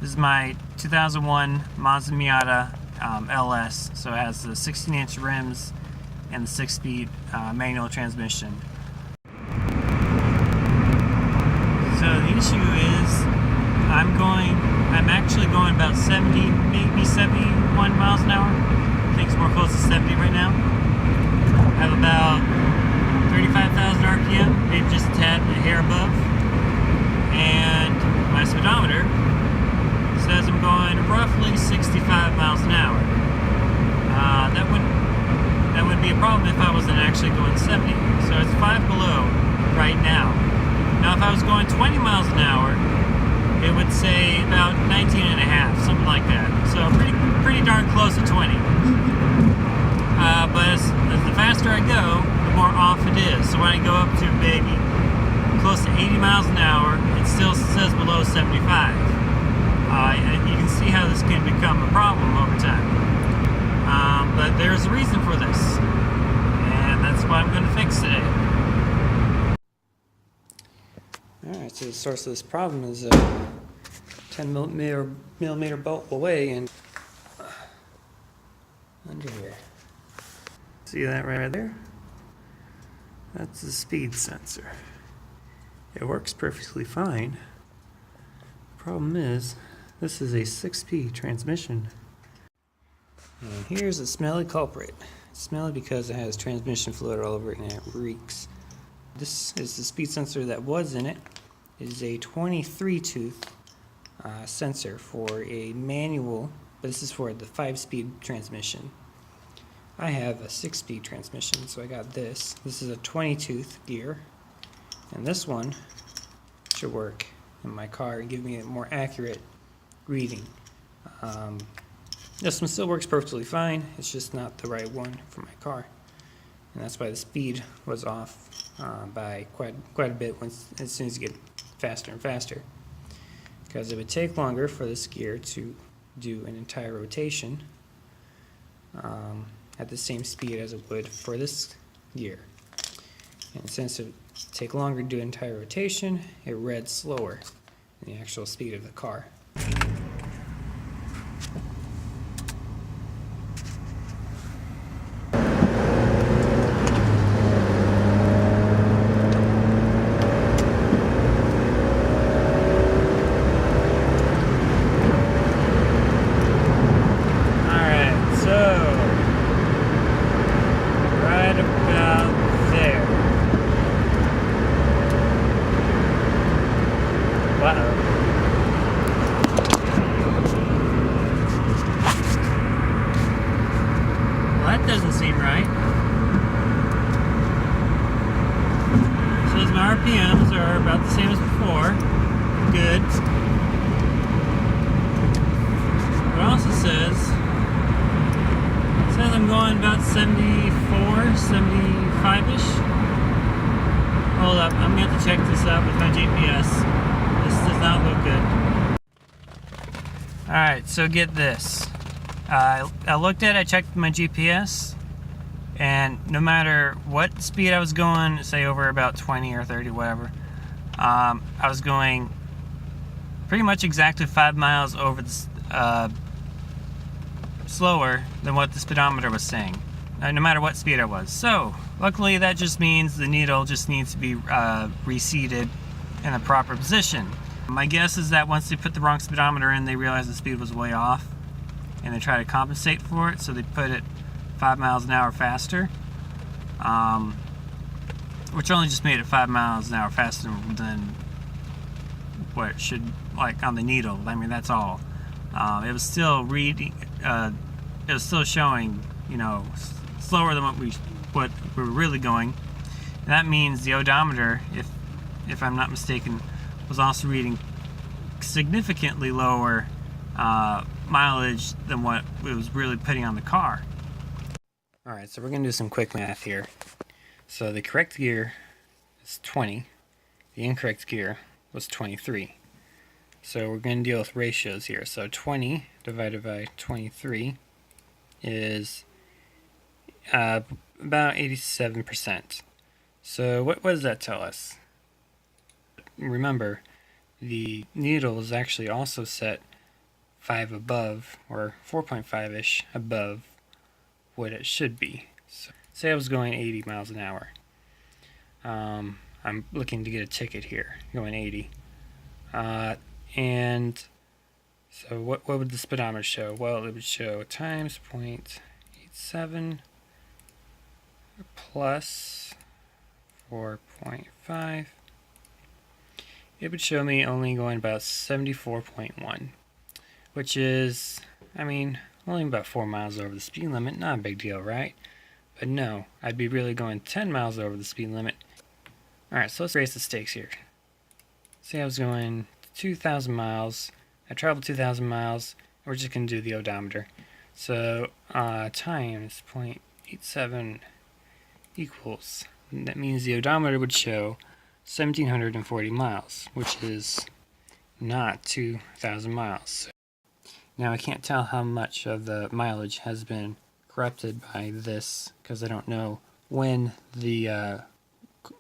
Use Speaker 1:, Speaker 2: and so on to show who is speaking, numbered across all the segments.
Speaker 1: This is my 2001 Mazda Miata LS, so it has the 16-inch rims and the 6-speed manual transmission. So the issue is I'm actually going about 70, maybe 71 miles an hour. I think it's more close to 70 right now. I have about 35,000 RPM, maybe just a tad, a hair above. And my speedometer says I'm going roughly 65 miles an hour. That would be a problem if I wasn't actually going 70. So it's 5 below right now. Now if I was going 20 miles an hour, it would say about 19 and a half, something like that. So pretty darn close to 20. But as the faster I go, the more off it is. So when I go up to maybe close to 80 miles an hour, it still says below 75. You can see how this can become a problem over time. But there's a reason for this, and that's what I'm going to fix today. Alright, so the source of this problem is a 10 millimeter bolt away and under here. See that right there? That's the speed sensor. It works perfectly fine. The problem is, this is a 6-speed transmission. And here's a smelly culprit. It's smelly because it has transmission fluid all over it and it reeks. This is the speed sensor that was in it. It is a 23 tooth sensor for a manual, but this is for the 5-speed transmission. I have a 6-speed transmission, so I got this. This is a 20 tooth gear, and this one should work in my car and give me a more accurate reading. This one still works perfectly fine, it's just not the right one for my car. And that's why the speed was off by quite a bit as soon as you get faster and faster. Because it would take longer for this gear to do an entire rotation at the same speed as it would for this gear. And since it would take longer to do an entire rotation, it read slower than the actual speed of the car. Doesn't seem right. Says my RPMs are about the same as before. Good. It also says I'm going about 74, 75-ish. Hold up, I'm going to have to check this out with my GPS. This does not look good. Alright, so get this. I looked at it, I checked my GPS, and no matter what speed I was going, say over about 20 or 30, whatever, I was going pretty much exactly 5 miles over the, slower than what the speedometer was saying, no matter what speed I was. So, luckily that just means the needle just needs to be reseated in a proper position. My guess is that once they put the wrong speedometer in, they realized the speed was way off, and they try to compensate for it, so they put it 5 miles an hour faster, which only just made it 5 miles an hour faster than what it should, like on the needle. I mean, that's all. It was still reading, it was still showing, you know, slower than what we were really going. And that means the odometer, if I'm not mistaken, was also reading significantly lower mileage than what it was really putting on the car. Alright, so we're going to do some quick math here. So the correct gear is 20, the incorrect gear was 23. So we're going to deal with ratios here. So 20 divided by 23 is about 87%. So what does that tell us? Remember, the needle is actually also set 0.5 above, or 4.5-ish above what it should be. So say I was going 80 miles an hour. I'm looking to get a ticket here, going 80. And so what would the speedometer show? Well, it would show times 0.87 plus 4.5. It would show me only going about 74.1, which is, I mean, only about 4 miles over the speed limit. Not a big deal, right? But no, I'd be really going 10 miles over the speed limit. Alright, so let's raise the stakes here. Say I was going 2,000 miles. I traveled 2,000 miles. We're just going to do the odometer. So, times 0.87 equals, that means the odometer would show 1,740 miles, which is not 2,000 miles. Now, I can't tell how much of the mileage has been corrupted by this, because I don't know when the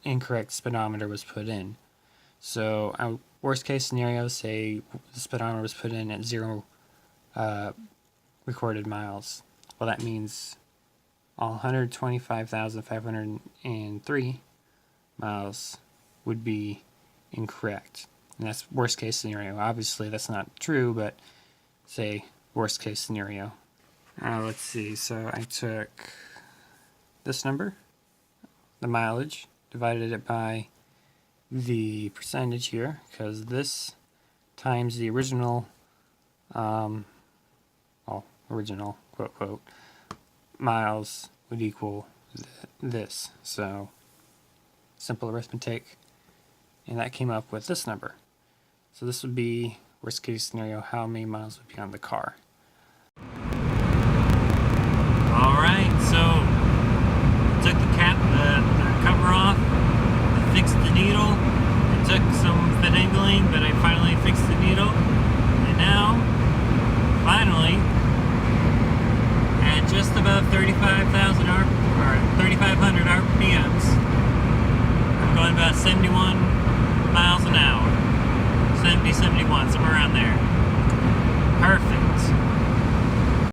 Speaker 1: incorrect speedometer was put in. So, worst case scenario, say the speedometer was put in at 0 recorded miles. Well, that means all 125,503 miles would be incorrect. And that's worst case scenario. Obviously, that's not true, but say worst case scenario. Let's see. So I took this number, the mileage, divided it by the percentage here, because this times the original, original, quote, quote, miles would equal this. So, simple arithmetic, and that came up with this number. So this would be, worst case scenario, how many miles would be on the car. Alright, so took the cover off, I fixed the needle. It took some finagling, but I finally fixed the needle. And now, finally, at just above 35,000 or 3,500 RPMs, I'm going about 71 miles an hour. 70, 71, somewhere around there. Perfect.